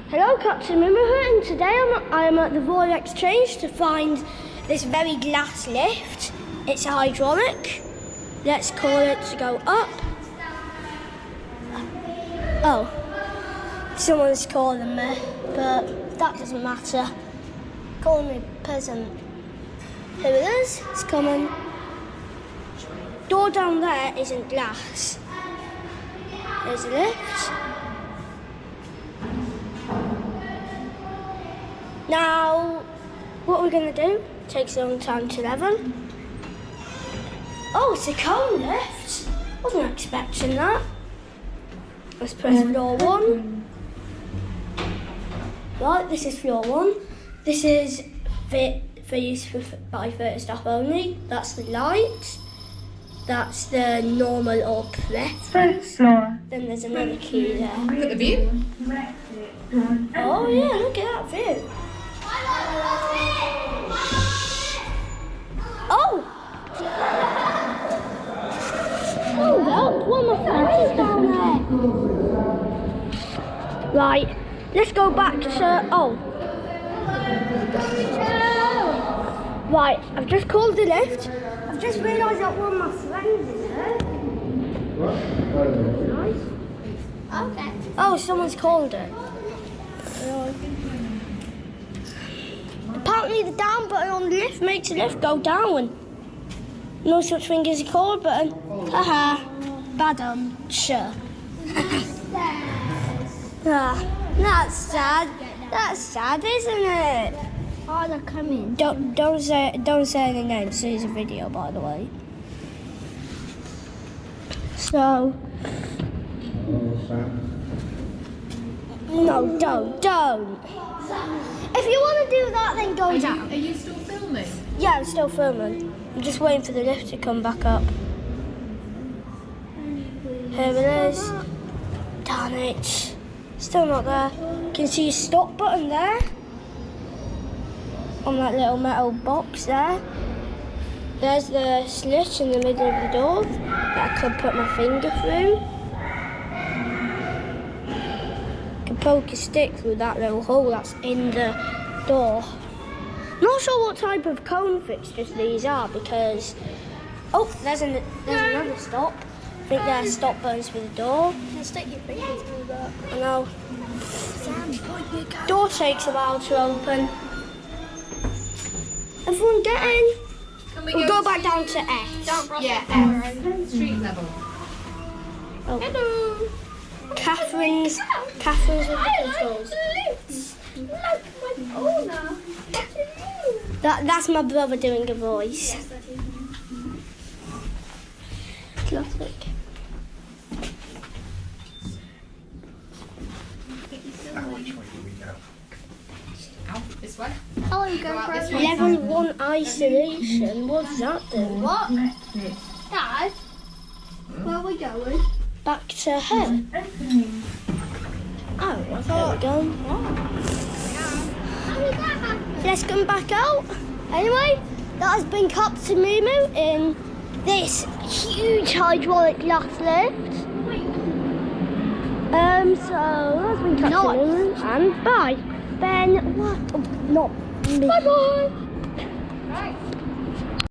Hello, Captain Mumu here, and today I am at the Royal Exchange to find this very glass lift. It's hydraulic. Let's call it to go up. Oh, someone's calling me, but that doesn't matter. Calling me peasant. Here it is, it's coming. Door down there isn't glass. There's a lift. Now, what we're going to do takes a long time to level. Oh, it's a cone lift. Wasn't expecting that. Let's press floor 1. Right, this is floor 1. This is for use by first staff only. That's the light. That's the normal or preference. Then there's another key there. Look at the view. Oh yeah, look at that view. Oh! Oh, well, one of my friends down there. Right, let's go back to, Right, I've just called the lift. I've just realised that one of my friends is there. Nice. Okay. Oh, someone's called it. Apparently the down button on the lift makes the lift go down. No such thing as a call button. Haha. Sure. That's sad. That's sad, isn't it? Oh, they're coming. Don't say any names. This is a video, by the way. So. No, don't. If you want to do that, then go down. Are you still filming? Yeah, I'm still filming. I'm just waiting for the lift to come back up. Here it is. Darn it. Still not there. You can see a stop button there. On that little metal box there. There's the slit in the middle of the door that I could put my finger through. Poke a stick through that little hole that's in the door. Not sure what type of cone fixtures these are because there's another stop. I think there are stop buttons for the door. Stick your finger through that. I know. Door takes a while to open. Everyone get in. We'll go back down to S. Yeah, F. Street level. Oh. Hello. Catherine's with the controls. That's my brother doing a voice. Classic. Out this way. Level 1 isolation. What's that do? What? Dad? Where are we going? Back to him. Oh, there we go. Let's come back out. Anyway, that has been Captain Mumu in this huge hydraulic glass lift. So that's been Captain Mumu, and bye. Ben, what? Oh, not me. Bye bye.